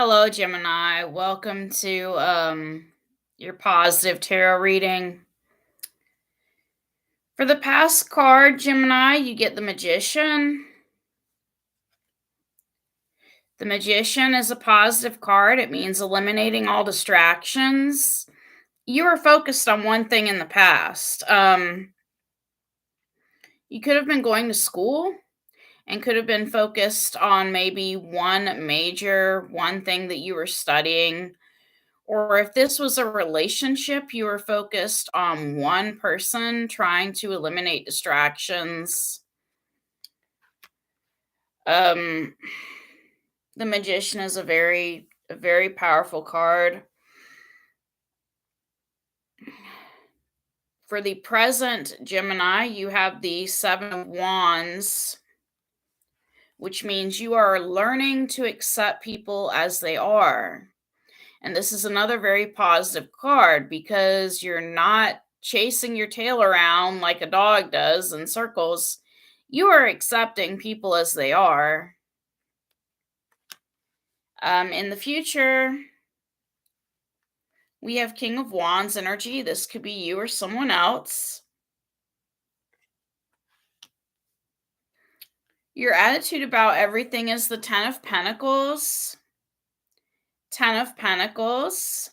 Hello, Gemini. Welcome to your positive tarot reading. For the past card, Gemini, you get the Magician. The Magician is a positive card. It means eliminating all distractions. You were focused on one thing in the past. You could have been going to school and could have been focused on maybe one thing that you were studying. Or if this was a relationship, you were focused on one person trying to eliminate distractions. Um, the Magician is a very powerful card. For the present Gemini, you have the Seven of Wands, which means you are learning to accept people as they are. And this is another very positive card because you're not chasing your tail around like a dog does in circles. You are accepting people as they are. In the future, we have King of Wands energy. This could be you or someone else. Your attitude about everything is the Ten of Pentacles. Ten of Pentacles.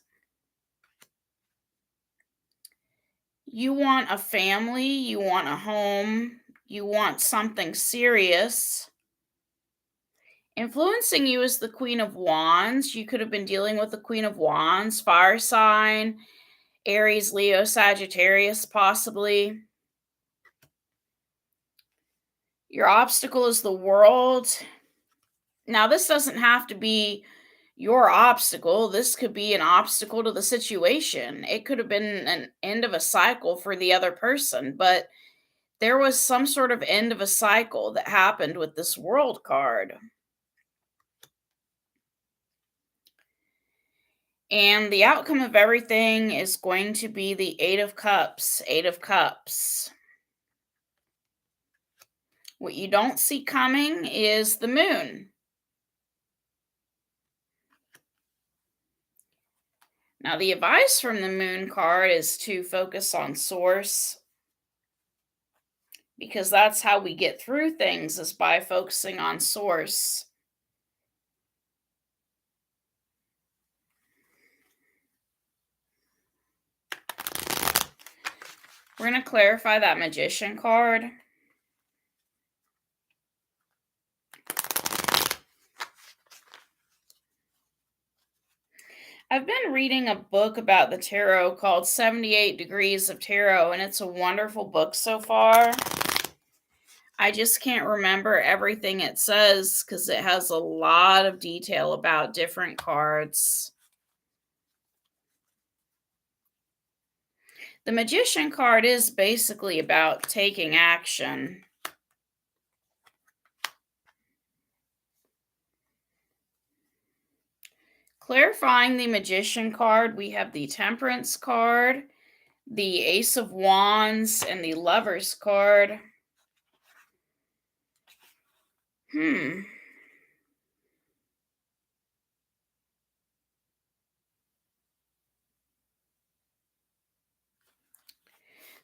You want a family, you want a home, you want something serious. Influencing you is the Queen of Wands. You could have been dealing with the Queen of Wands, fire sign, Aries, Leo, Sagittarius, possibly. Your obstacle is the World. Now, this doesn't have to be your obstacle. This could be an obstacle to the situation. It could have been an end of a cycle for the other person, but there was some sort of end of a cycle that happened with this World card. And the outcome of everything is going to be the Eight of Cups. Eight of Cups. What you don't see coming is the Moon. Now, the advice from the Moon card is to focus on Source, because that's how we get through things, is by focusing on Source. We're going to clarify that Magician card. I've been reading a book about the tarot called 78 Degrees of Tarot, and it's a wonderful book so far. I just can't remember everything it says because it has a lot of detail about different cards. The Magician card is basically about taking action. Clarifying the Magician card, we have the Temperance card, the Ace of Wands, and the Lovers card.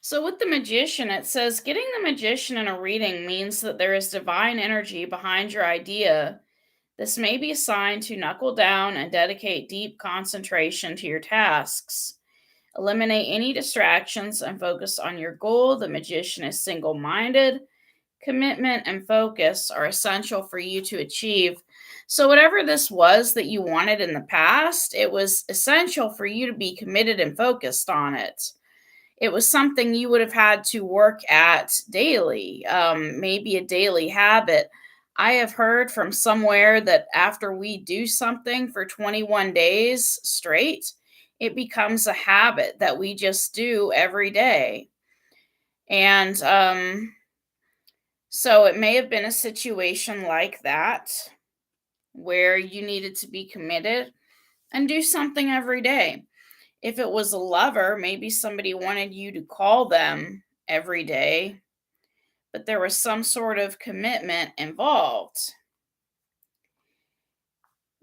So with the Magician, it says getting the Magician in a reading means that there is divine energy behind your idea. This may be a sign to knuckle down and dedicate deep concentration to your tasks. Eliminate any distractions and focus on your goal. The Magician is single minded. Commitment and focus are essential for you to achieve. So, whatever this was that you wanted in the past, it was essential for you to be committed and focused on it. It was something you would have had to work at daily, maybe a daily habit. I have heard from somewhere that after we do something for 21 days straight, it becomes a habit that we just do every day. And so it may have been a situation like that where you needed to be committed and do something every day. If it was a lover, maybe somebody wanted you to call them every day, but there was some sort of commitment involved.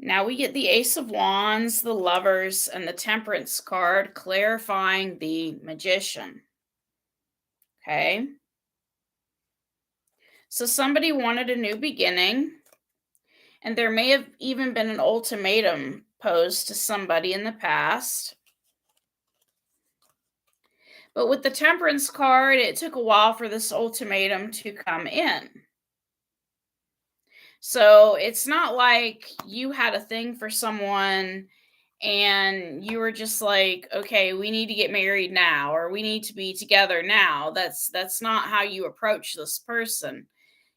Now we get the Ace of Wands, the Lovers, and the Temperance card, clarifying the Magician. Okay. So somebody wanted a new beginning, and there may have even been an ultimatum posed to somebody in the past. But with the Temperance card, it took a while for this ultimatum to come in. So it's not like you had a thing for someone and you were just like, okay, we need to get married now or we need to be together now. That's not how you approach this person.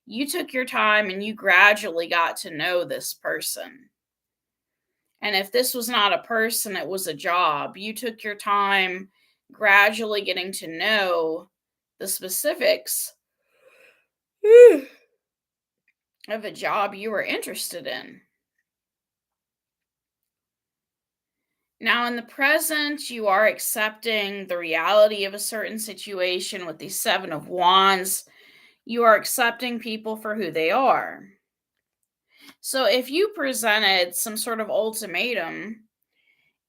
You took your time and you gradually got to know this person. And if this was not a person, it was a job. You took your time gradually getting to know the specifics of a job you were interested in. Now, in the present, you are accepting the reality of a certain situation with the Seven of Wands. You are accepting people for who they are. So, if you presented some sort of ultimatum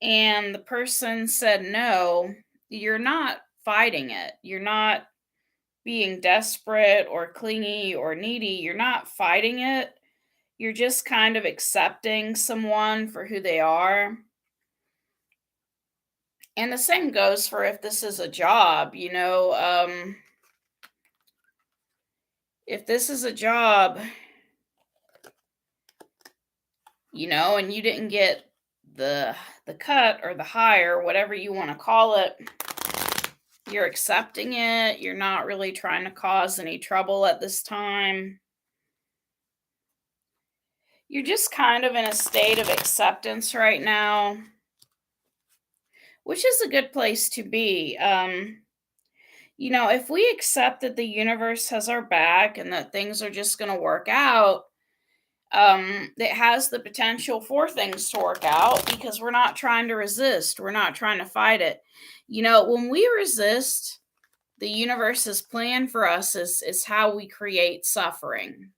and the person said no, you're not fighting it. You're not being desperate or clingy or needy. You're not fighting it. You're just kind of accepting someone for who they are. And the same goes for if this is a job, if this is a job, and you didn't get the cut or the hire, whatever you want to call it, you're accepting it. You're not really trying to cause any trouble at this time. You're just kind of in a state of acceptance right now, which is a good place to be. If we accept that the universe has our back and that things are just going to work out, it has the potential for things to work out because we're not trying to resist. We're not trying to fight it. When we resist, the universe's plan for us is how we create suffering.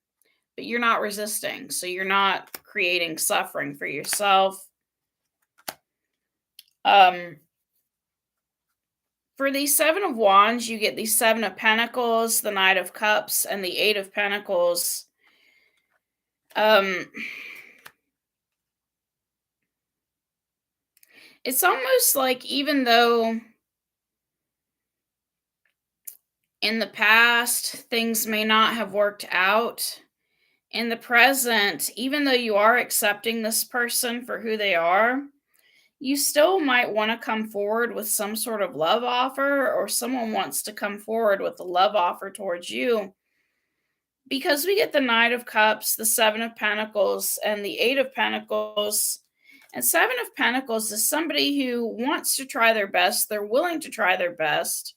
But you're not resisting, so you're not creating suffering for yourself. Um, for the Seven of Wands, you get the Seven of Pentacles, the Knight of Cups, and the Eight of Pentacles. It's almost like even though in the past things may not have worked out, in the present, even though you are accepting this person for who they are, you still might want to come forward with some sort of love offer, or someone wants to come forward with a love offer towards you. Because we get the Knight of Cups, the Seven of Pentacles, and the Eight of Pentacles. And Seven of Pentacles is somebody who wants to try their best. They're willing to try their best.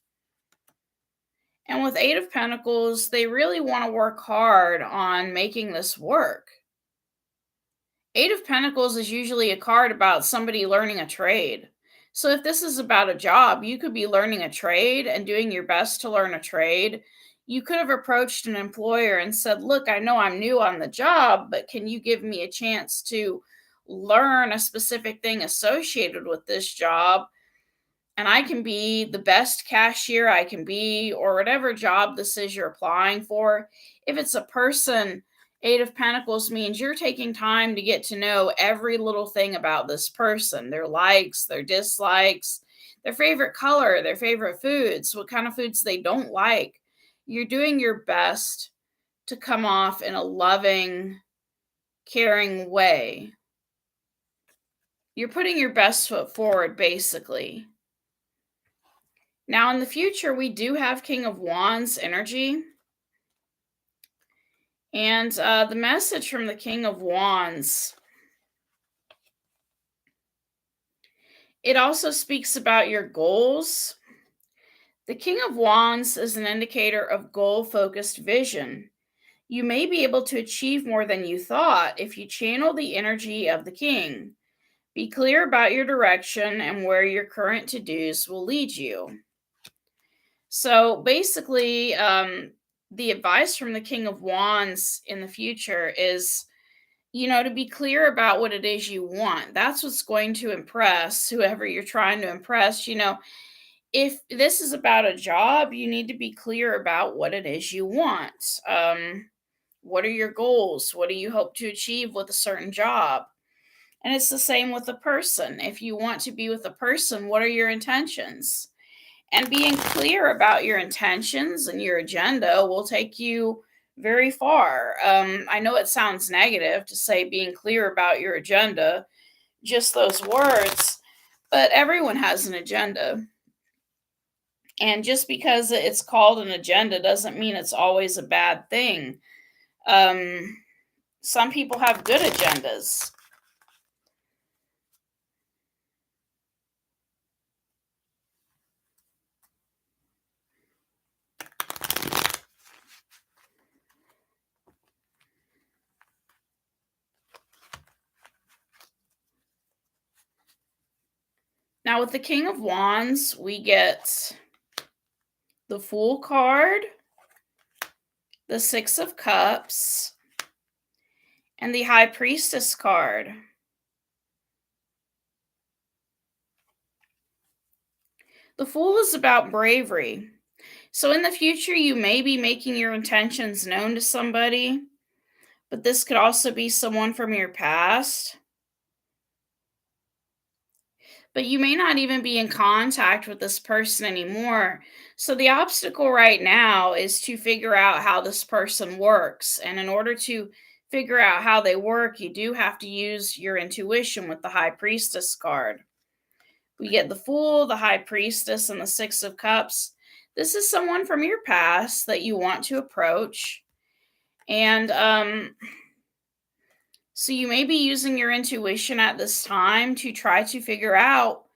And with Eight of Pentacles, they really want to work hard on making this work. Eight of Pentacles is usually a card about somebody learning a trade. So if this is about a job, you could be learning a trade and doing your best to learn a trade. You could have approached an employer and said, look, I know I'm new on the job, but can you give me a chance to learn a specific thing associated with this job? And I can be the best cashier I can be, or whatever job this is you're applying for. If it's a person, Eight of Pentacles means you're taking time to get to know every little thing about this person, their likes, their dislikes, their favorite color, their favorite foods, what kind of foods they don't like. You're doing your best to come off in a loving, caring way. You're putting your best foot forward, basically. Now, in the future, we do have King of Wands energy. And the message from the King of Wands, it also speaks about your goals. The King of Wands is an indicator of goal-focused vision. You may be able to achieve more than you thought if you channel the energy of the King. Be clear about your direction and where your current to-dos will lead you. So basically, the advice from the King of Wands in the future is to be clear about what it is you want. That's what's going to impress whoever you're trying to impress. If this is about a job, you need to be clear about what it is you want. What are your goals? What do you hope to achieve with a certain job? And it's the same with a person. If you want to be with a person, what are your intentions? And being clear about your intentions and your agenda will take you very far. I know it sounds negative to say being clear about your agenda, just those words, but everyone has an agenda. And just because it's called an agenda doesn't mean it's always a bad thing. Um, some people have good agendas. Now, with the King of Wands, we get the Fool card, the Six of Cups, and the High Priestess card. The Fool is about bravery. So, in the future, you may be making your intentions known to somebody, but this could also be someone from your past. But you may not even be in contact with this person anymore. So, the obstacle right now is to figure out how this person works. And in order to figure out how they work, you do have to use your intuition with the High Priestess card. We get the Fool, the High Priestess, and the Six of Cups. This is someone from your past that you want to approach. And so you may be using your intuition at this time to try to figure out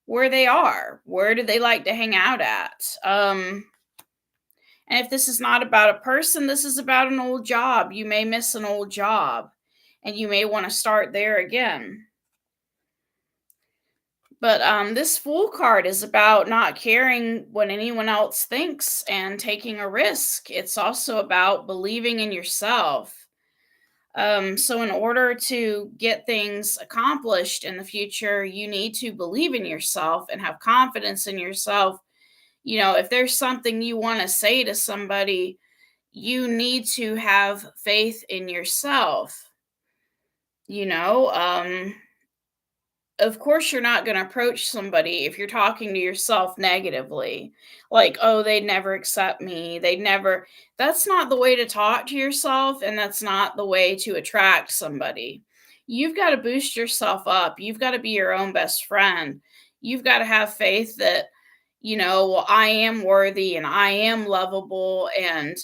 where they are. Where do they like to hang out at? And if this is not about a person, this is about an old job. You may miss an old job and you may want to start there again. But this Fool card is about not caring what anyone else thinks and taking a risk. It's also about believing in yourself. So, in order to get things accomplished in the future, you need to believe in yourself and have confidence in yourself. If there's something you want to say to somebody, you need to have faith in yourself. You know, um, of course you're not going to approach somebody if you're talking to yourself negatively, like, oh, they'd never accept me, they'd never. That's not the way to talk to yourself, and that's not the way to attract somebody. You've got to boost yourself up. You've got to be your own best friend. You've got to have faith that, well, I am worthy and I am lovable, and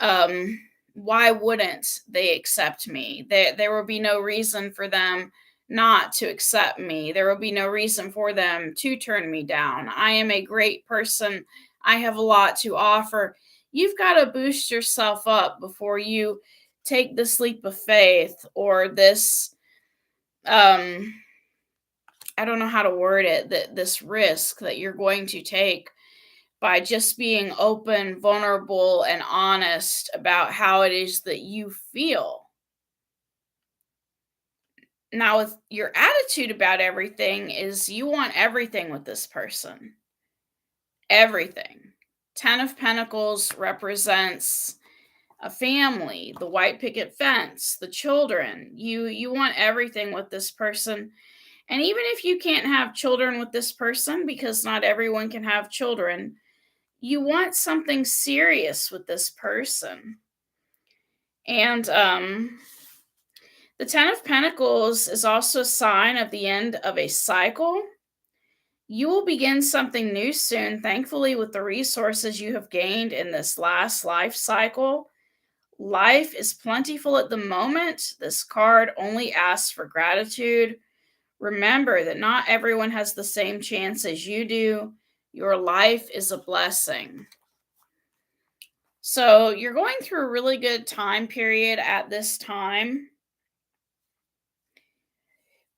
um why wouldn't they accept me? There will be no reason for them not to accept me. There will be no reason for them to turn me down. I am a great person. I have a lot to offer. You've got to boost yourself up before you take this leap of faith, or this um I don't know how to word it, that this risk that you're going to take by just being open, vulnerable, and honest about how it is that you feel. Now, with your attitude about everything, is you want everything with this person. Everything. Ten of Pentacles represents a family, the white picket fence, the children. You want everything with this person. And even if you can't have children with this person, because not everyone can have children, you want something serious with this person. And the Ten of Pentacles is also a sign of the end of a cycle. You will begin something new soon, thankfully, with the resources you have gained in this last life cycle. Life is plentiful at the moment. This card only asks for gratitude. Remember that not everyone has the same chance as you do. Your life is a blessing. So you're going through a really good time period at this time.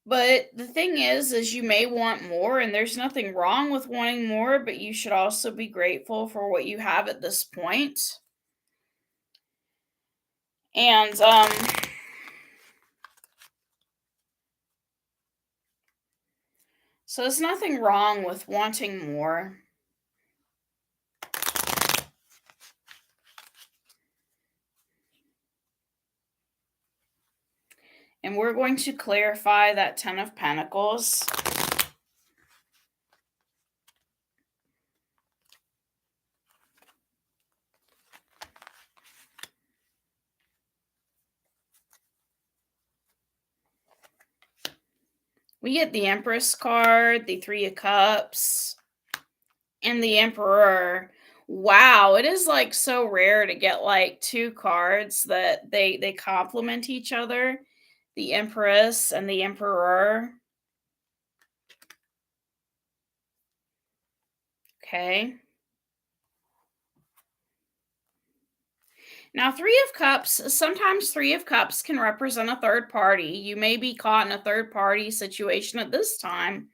But the thing is you may want more, and there's nothing wrong with wanting more, but you should also be grateful for what you have at this point. And So there's nothing wrong with wanting more. And we're going to clarify that Ten of Pentacles. We get the Empress card, the Three of Cups, and the Emperor. Wow, it is like so rare to get like two cards that they complement each other. The Empress and the Emperor. Okay. Now, Three of Cups, sometimes Three of Cups can represent a third party. You may be caught in a third party situation at this time.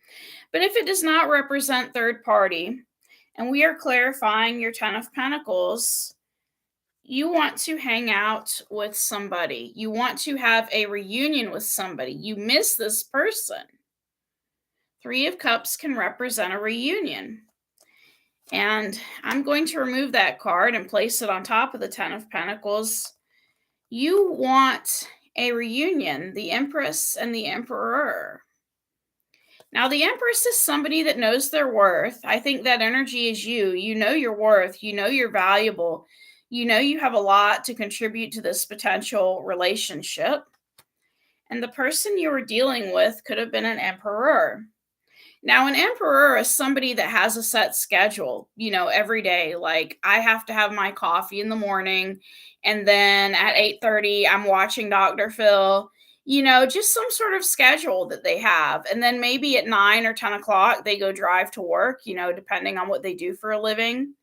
But if it does not represent third party, and we are clarifying your Ten of Pentacles, you want to hang out with somebody. You want to have a reunion with somebody. You miss this person. Three of Cups can represent a reunion. And I'm going to remove that card and place it on top of the Ten of Pentacles. You want a reunion, the Empress and the Emperor. Now, the Empress is somebody that knows their worth. I think that energy is you. You know your worth. You know you're valuable. You know you have a lot to contribute to this potential relationship. And the person you were dealing with could have been an Emperor. Now, an emperor is somebody that has a set schedule, every day. Like, I have to have my coffee in the morning, and then at 8:30 I'm watching Dr. Phil. Just some sort of schedule that they have. And then maybe at 9 or 10 o'clock they go drive to work, depending on what they do for a living.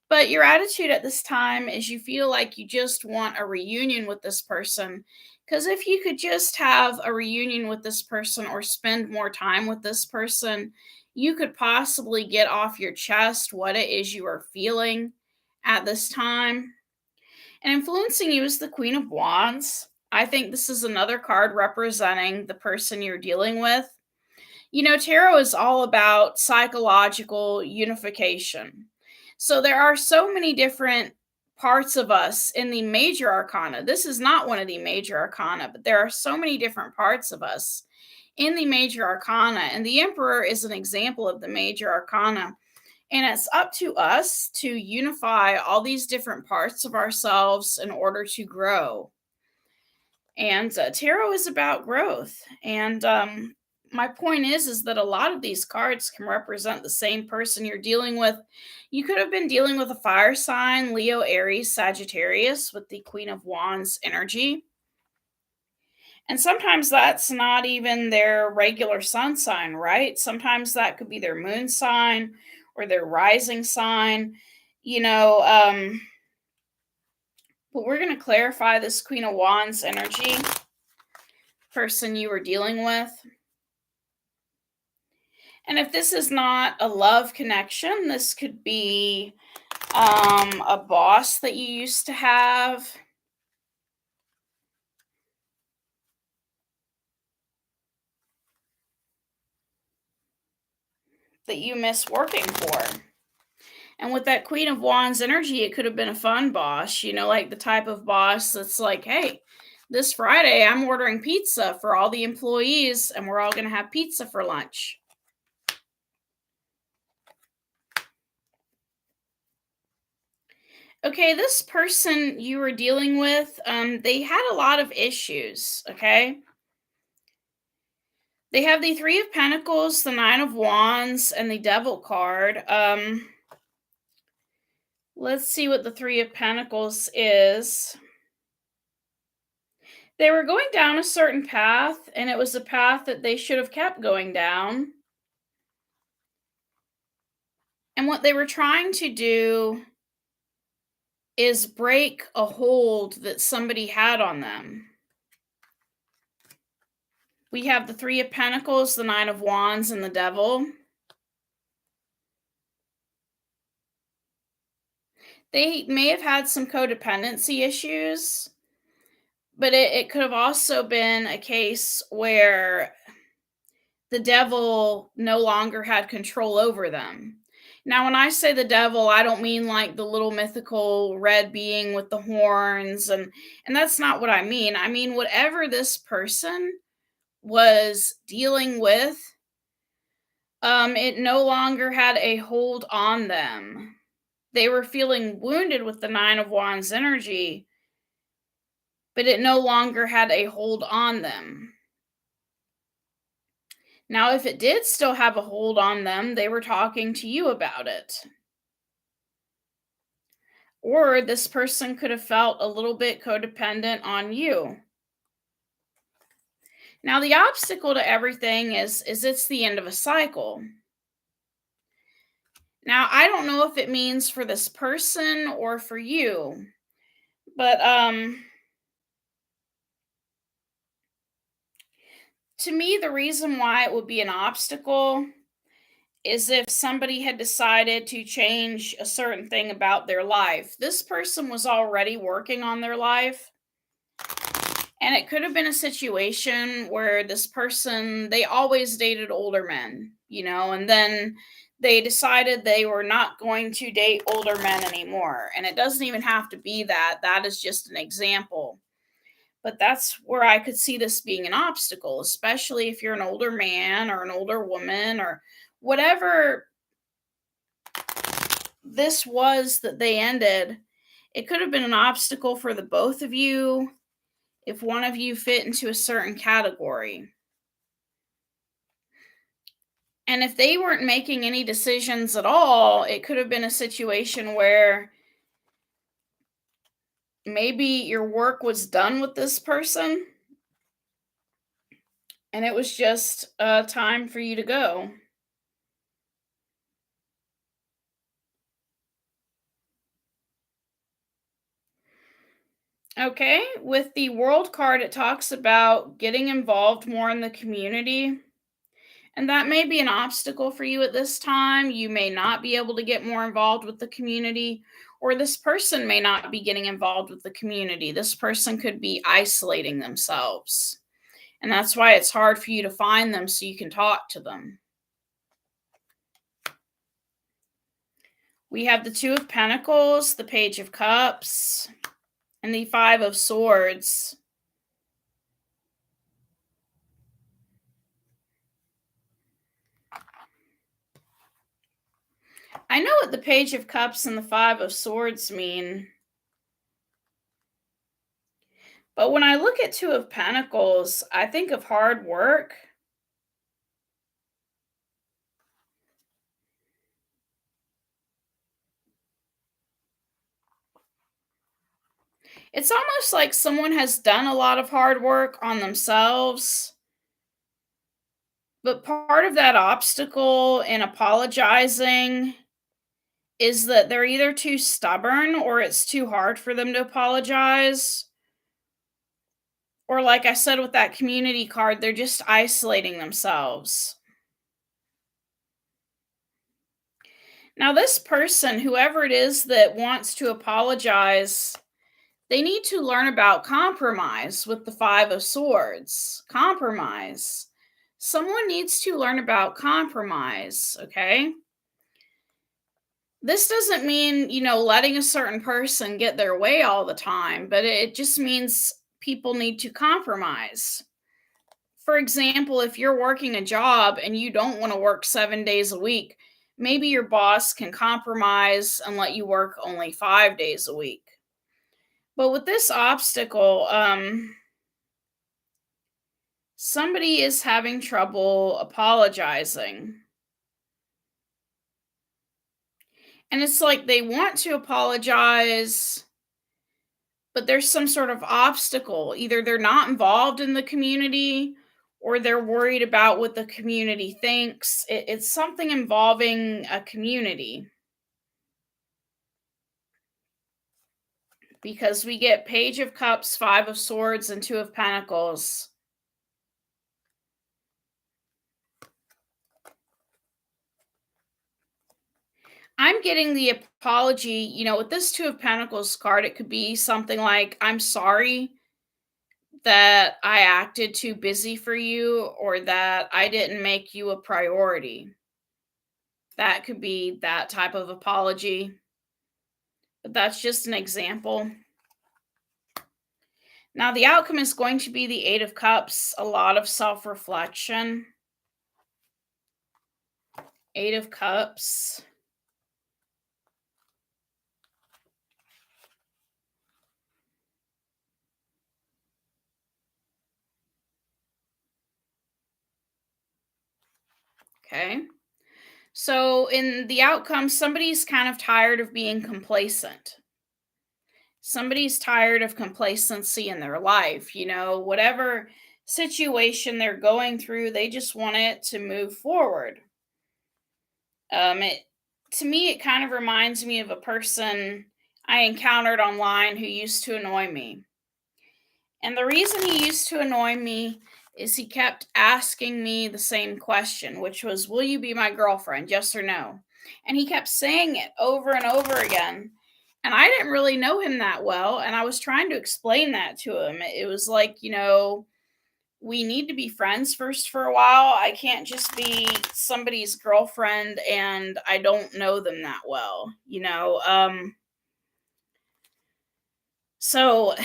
But your attitude at this time is you feel like you just want a reunion with this person. Because if you could just have a reunion with this person or spend more time with this person, you could possibly get off your chest what it is you are feeling at this time. And influencing you is the Queen of Wands. I think this is another card representing the person you're dealing with. Tarot is all about psychological unification. So there are so many different parts of us in the major arcana. This is not one of the major arcana, but there are so many different parts of us in the major arcana. And the Emperor is an example of the major arcana. And it's up to us to unify all these different parts of ourselves in order to grow. And tarot is about growth. And my point is that a lot of these cards can represent the same person you're dealing with. You could have been dealing with a fire sign, Leo, Aries, Sagittarius, with the Queen of Wands energy. And sometimes that's not even their regular sun sign, right? Sometimes that could be their moon sign or their rising sign. You know, um, but we're going to clarify this Queen of Wands energy person you were dealing with. And if this is not a love connection, this could be a boss that you used to have that you miss working for. And with that Queen of Wands energy, it could have been a fun boss, like the type of boss that's like, hey, this Friday I'm ordering pizza for all the employees and we're all going to have pizza for lunch. Okay, this person you were dealing with, they had a lot of issues, okay? They have the Three of Pentacles, the Nine of Wands, and the Devil card. Let's see what the Three of Pentacles is. They were going down a certain path, and it was a path that they should have kept going down. And what they were trying to do is break a hold that somebody had on them. We have the Three of Pentacles, the Nine of Wands, and the Devil. They may have had some codependency issues, but it could have also been a case where the devil no longer had control over them. Now, when I say the devil, I don't mean like the little mythical red being with the horns, and that's not what I mean. I mean whatever this person was dealing with, it no longer had a hold on them. They were feeling wounded with the 9 of Wands energy, but it no longer had a hold on them. Now, if it did still have a hold on them, they were talking to you about it. Or this person could have felt a little bit codependent on you. Now, the obstacle to everything is it's the end of a cycle. Now, I don't know if it means for this person or for you, but to me the reason why it would be an obstacle is if somebody had decided to change a certain thing about their life. This person was already working on their life, and it could have been a situation where this person, they always dated older men, and then they decided they were not going to date older men anymore. And it doesn't even have to be that. That is just an example. But that's where I could see this being an obstacle, especially if you're an older man or an older woman or whatever this was that they ended. It could have been an obstacle for the both of you if one of you fit into a certain category. And if they weren't making any decisions at all, it could have been a situation where maybe your work was done with this person and it was just time for you to go. Okay, with the World card, it talks about getting involved more in the community. And that may be an obstacle for you at this time. You may not be able to get more involved with the community, or this person may not be getting involved with the community. This person could be isolating themselves. And that's why it's hard for you to find them so you can talk to them. We have the Two of Pentacles, the Page of Cups, and the Five of Swords. I know what the Page of Cups and the Five of Swords mean, but when I look at Two of Pentacles, I think of hard work. It's almost like someone has done a lot of hard work on themselves, but part of that obstacle in apologizing is that they're either too stubborn or it's too hard for them to apologize. Or, like I said with that community card, they're just isolating themselves. Now, this person, whoever it is that wants to apologize, they need to learn about compromise with the Five of Swords. Compromise. Someone needs to learn about compromise, okay? This doesn't mean, letting a certain person get their way all the time, but it just means people need to compromise. For example, if you're working a job and you don't want to work 7 days a week, maybe your boss can compromise and let you work only 5 days a week. But with this obstacle, somebody is having trouble apologizing. And it's like they want to apologize, but there's some sort of obstacle. Either they're not involved in the community or they're worried about what the community thinks. It's something involving a community because we get Page of Cups, Five of Swords, and Two of Pentacles. I'm getting the apology, with this Two of Pentacles card, it could be something like, I'm sorry that I acted too busy for you or that I didn't make you a priority. That could be that type of apology, but that's just an example. Now, the outcome is going to be the Eight of Cups, a lot of self reflection. Eight of Cups. Okay. So, in the outcome, somebody's kind of tired of being complacent. Somebody's tired of complacency in their life. Whatever situation they're going through, they just want it to move forward. It to me, it kind of reminds me of a person I encountered online who used to annoy me. And the reason he used to annoy me is he kept asking me the same question, which was, "Will you be my girlfriend? Yes or no?" And he kept saying it over and over again. And I didn't really know him that well. And I was trying to explain that to him. It was like, we need to be friends first for a while. I can't just be somebody's girlfriend and I don't know them that well. So,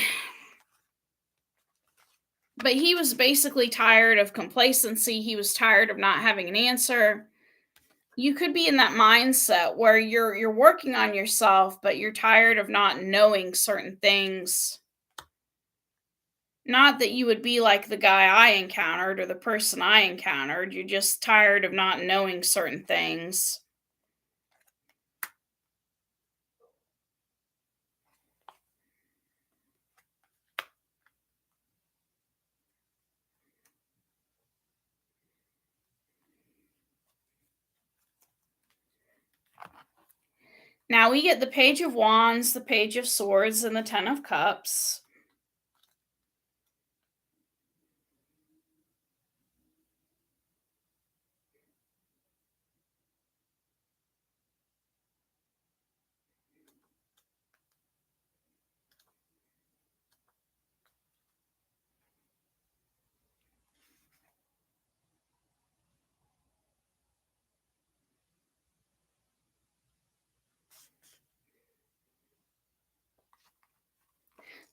but he was basically tired of complacency. He was tired of not having an answer. You could be in that mindset where you're working on yourself, but you're tired of not knowing certain things. Not that you would be like the guy I encountered or the person I encountered. You're just tired of not knowing certain things. Now we get the Page of Wands, the Page of Swords, and the Ten of Cups.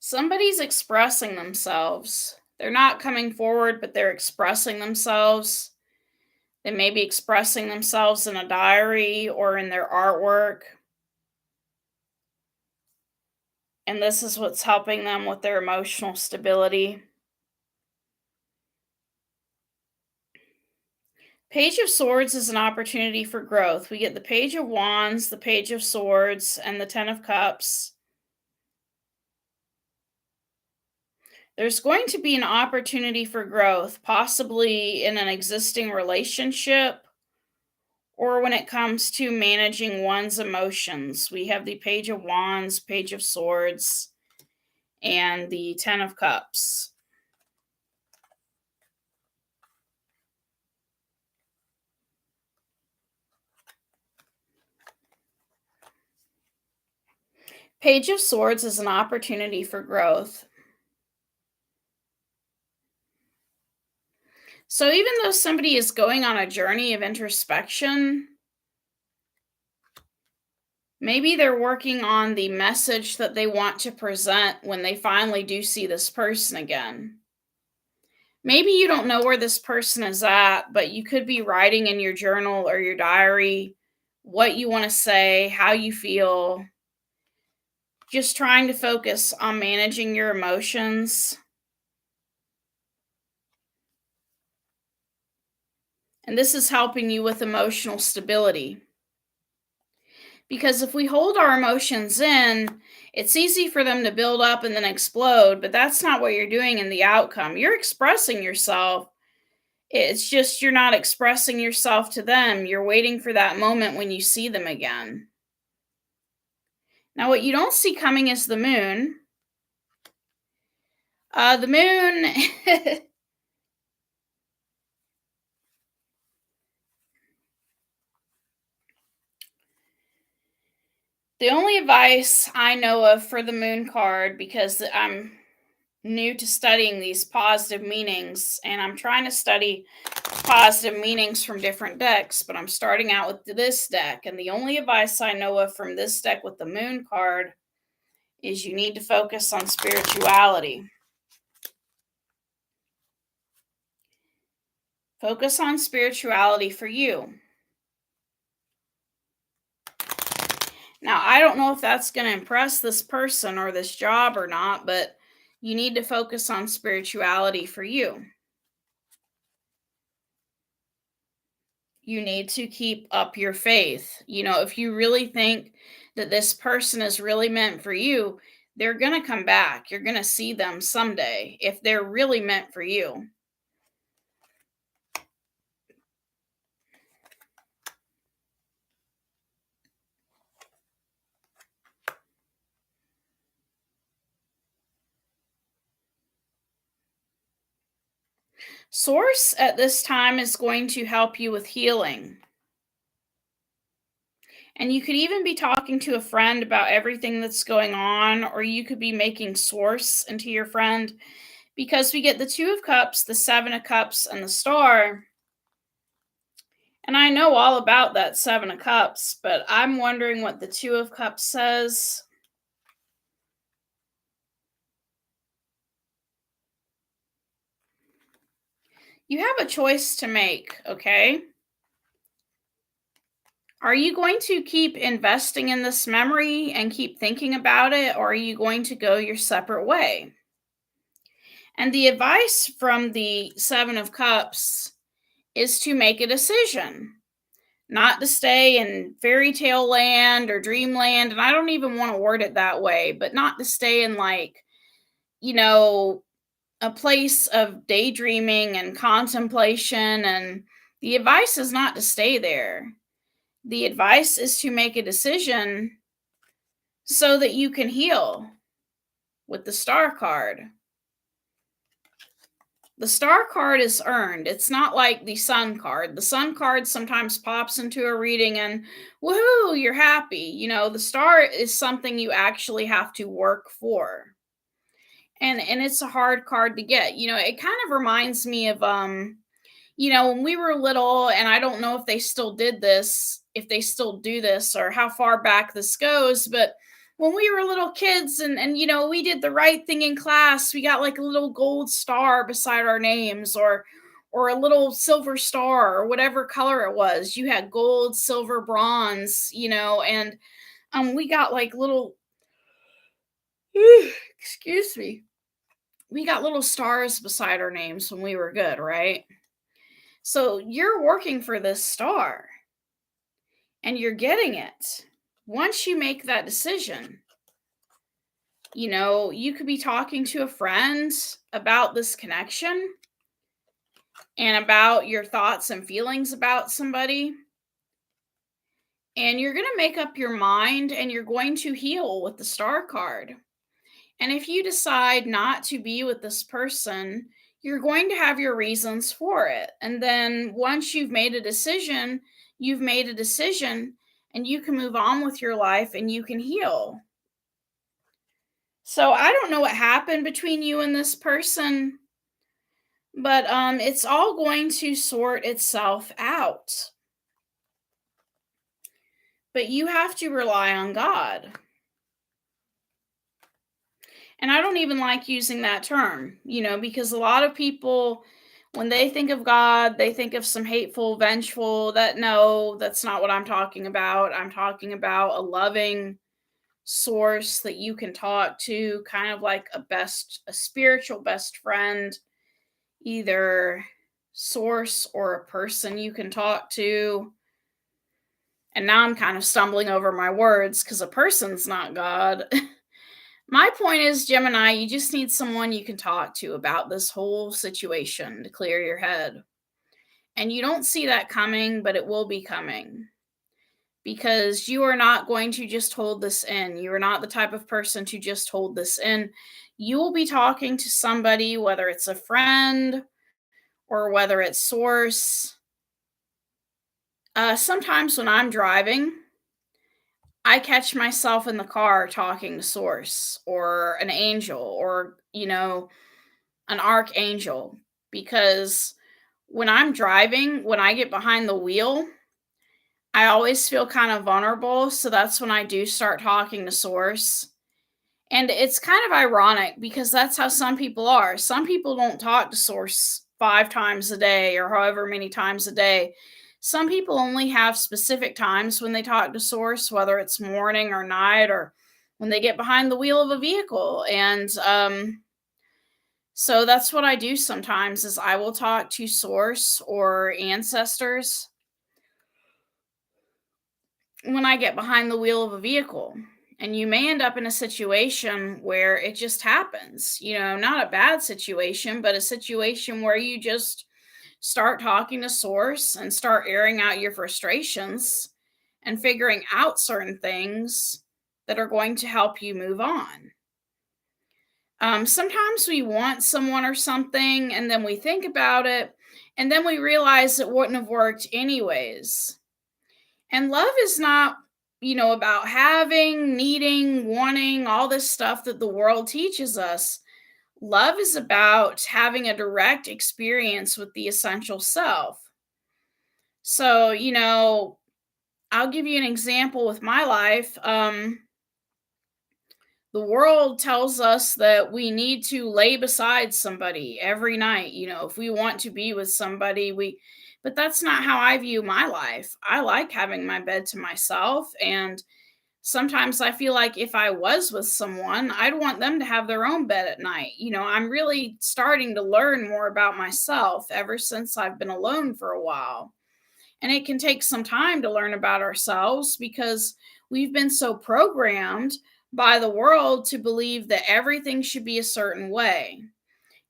Somebody's expressing themselves. They're not coming forward, but they're expressing themselves. They may be expressing themselves in a diary or in their artwork. And this is what's helping them with their emotional stability. Page of Swords is an opportunity for growth. We get the Page of Wands, the Page of Swords, and the Ten of Cups. There's going to be an opportunity for growth, possibly in an existing relationship or when it comes to managing one's emotions. We have the Page of Wands, Page of Swords, and the Ten of Cups. Page of Swords is an opportunity for growth. So even though somebody is going on a journey of introspection, maybe they're working on the message that they want to present when they finally do see this person again. Maybe you don't know where this person is at, but you could be writing in your journal or your diary what you want to say, how you feel, just trying to focus on managing your emotions. And this is helping you with emotional stability. Because if we hold our emotions in, it's easy for them to build up and then explode, but that's not what you're doing in the outcome. You're expressing yourself. It's just you're not expressing yourself to them. You're waiting for that moment when you see them again. Now, what you don't see coming is the moon. The moon, the only advice I know of for the moon card, because new to studying these positive meanings, and I'm trying to study positive meanings from different decks, but I'm starting out with this deck. And the only advice I know of from this deck with the moon card is you need to focus on spirituality. Focus on spirituality for you. Now, I don't know if that's going to impress this person or this job or not, but you need to focus on spirituality for you. You need to keep up your faith. If you really think that this person is really meant for you, they're going to come back. You're going to see them someday if they're really meant for you. Source at this time is going to help you with healing. And you could even be talking to a friend about everything that's going on, or you could be making source into your friend because we get the Two of Cups, the Seven of Cups, and the Star. And I know all about that Seven of Cups, but I'm wondering what the Two of Cups says. You have a choice to make, okay? Are you going to keep investing in this memory and keep thinking about it, or are you going to go your separate way? And the advice from the Seven of Cups is to make a decision, not to stay in fairy tale land or dreamland. And I don't even want to word it that way, but not to stay in, like, you know, a place of daydreaming and contemplation. And the advice is not to stay there. The advice is to make a decision so that you can heal with the Star card. The Star card is earned. It's not like the Sun card. The Sun card sometimes pops into a reading and woohoo, you're happy. The Star is something you actually have to work for. And it's a hard card to get. It kind of reminds me of when we were little, and I don't know if they still did this, if they still do this, or how far back this goes, but when we were little kids and we did the right thing in class, we got like a little gold star beside our names, or a little silver star, or whatever color it was. You had gold, silver, bronze, and we got like little excuse me. We got little stars beside our names when we were good, right? So you're working for this star and you're getting it. Once you make that decision, you could be talking to a friend about this connection and about your thoughts and feelings about somebody. And you're going to make up your mind and you're going to heal with the Star card. And if you decide not to be with this person, you're going to have your reasons for it. And then once you've made a decision and you can move on with your life and you can heal. So I don't know what happened between you and this person, but it's all going to sort itself out. But you have to rely on God. And I don't even like using that term, because a lot of people, when they think of God, they think of some hateful, vengeful, no, that's not what I'm talking about. I'm talking about a loving source that you can talk to, kind of like a spiritual best friend, either source or a person you can talk to. And now I'm kind of stumbling over my words because a person's not God. My point is, Gemini, you just need someone you can talk to about this whole situation to clear your head. And you don't see that coming, but it will be coming. Because you are not going to just hold this in. You are not the type of person to just hold this in. You will be talking to somebody, whether it's a friend or whether it's source. Sometimes when I'm driving, I catch myself in the car talking to source or an angel or you know, an archangel, because when I'm driving, when I get behind the wheel, I always feel kind of vulnerable. So that's when I do start talking to Source. And it's kind of ironic because that's how some people are. Some people don't talk to Source 5 times a day or however many times a day. Some people only have specific times when they talk to Source, whether it's morning or night or when they get behind the wheel of a vehicle. And so that's what I do sometimes is I will talk to Source or ancestors when I get behind the wheel of a vehicle. And you may end up in a situation where it just happens, not a bad situation, but a situation where you just start talking to Source and start airing out your frustrations and figuring out certain things that are going to help you move on. Sometimes we want someone or something, and then we think about it, and then we realize it wouldn't have worked anyways. And love is not, about having, needing, wanting, all this stuff that the world teaches us. Love is about having a direct experience with the essential self. So, I'll give you an example with my life. The world tells us that we need to lay beside somebody every night, if we want to be with somebody, but that's not how I view my life. I like having my bed to myself, and sometimes I feel like if I was with someone, I'd want them to have their own bed at night. I'm really starting to learn more about myself ever since I've been alone for a while. And it can take some time to learn about ourselves because we've been so programmed by the world to believe that everything should be a certain way.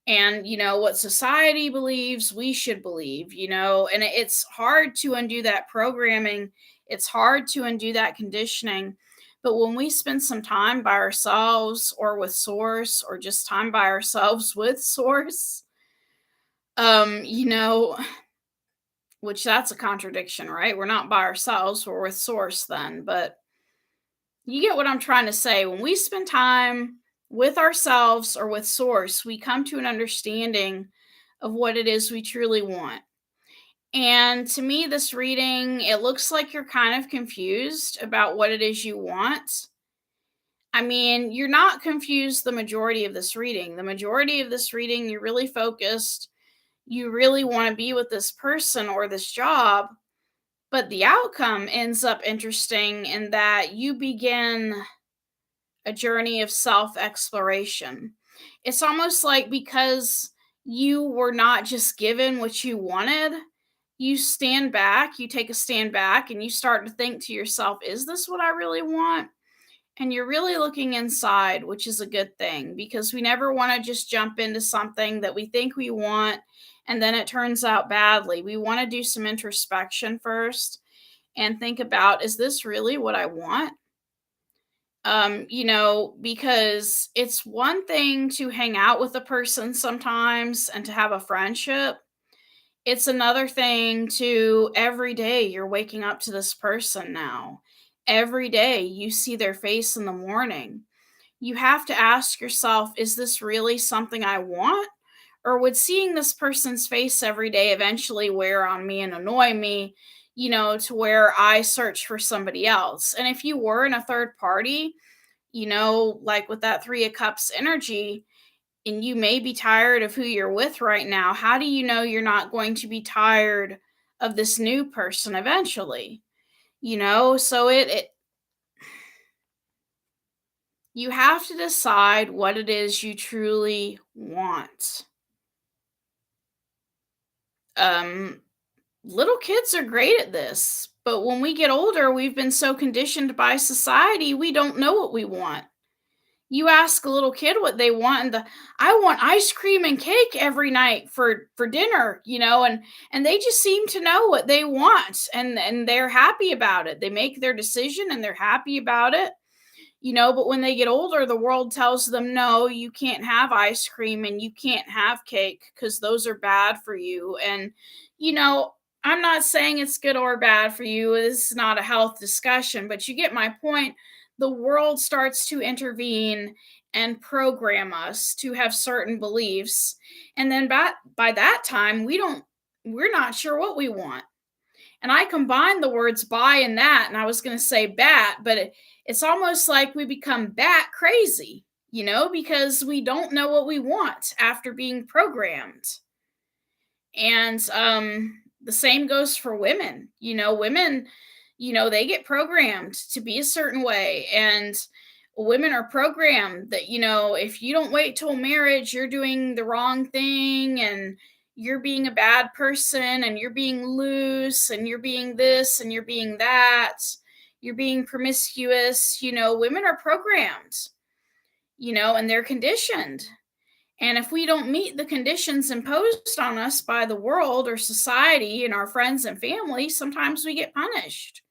And, what society believes we should believe, and it's hard to undo that programming. It's hard to undo that conditioning. But when we spend some time by ourselves or with Source or just time by ourselves with Source, um, you know, which that's a contradiction, right? We're not by ourselves, we're with Source then. But you get what I'm trying to say. When we spend time with ourselves or with Source, we come to an understanding of what it is we truly want. And to me, this reading, it looks like you're kind of confused about what it is you want. I mean, you're not confused the majority of this reading. The majority of this reading, you're really focused. You really want to be with this person or this job, but the outcome ends up interesting in that you begin a journey of self exploration. It's almost like because you were not just given what you wanted, you stand back, you take a stand back, and you start to think to yourself, is this what I really want? And you're really looking inside, which is a good thing because we never want to just jump into something that we think we want and then it turns out badly. We want to do some introspection first and think about, is this really what I want? Because it's one thing to hang out with a person sometimes and to have a friendship. It's another thing to every day you're waking up to this person now. Every day you see their face in the morning. You have to ask yourself, is this really something I want? Or would seeing this person's face every day eventually wear on me and annoy me, to where I search for somebody else? And if you were in a third party, like with that Three of Cups energy, and you may be tired of who you're with right now, how do you know you're not going to be tired of this new person eventually? So it you have to decide what it is you truly want. Um Little kids are great at this, but when we get older, we've been so conditioned by society, we don't know what we want. You ask a little kid what they want, and I want ice cream and cake every night for dinner, and they just seem to know what they want, and they're happy about it. They make their decision and they're happy about it. But when they get older, the world tells them, no, you can't have ice cream and you can't have cake because those are bad for you. And, you know, I'm not saying it's good or bad for you. This is not a health discussion, but you get my point. The world starts to intervene and program us to have certain beliefs. And then by that time, we're not sure what we want. And I combined the words "by" and "that," and I was going to say "bat," but it's almost like we become bat crazy, because we don't know what we want after being programmed. And the same goes for women. Women, they get programmed to be a certain way, and women are programmed that, if you don't wait till marriage, you're doing the wrong thing, and you're being a bad person, and you're being loose, and you're being this, and you're being that, you're being promiscuous. Women are programmed, and they're conditioned. And if we don't meet the conditions imposed on us by the world or society and our friends and family, sometimes we get punished.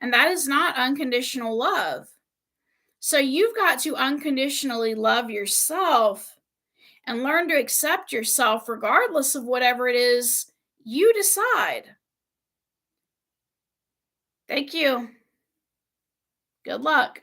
And that is not unconditional love. So you've got to unconditionally love yourself and learn to accept yourself regardless of whatever it is you decide. Thank you. Good luck.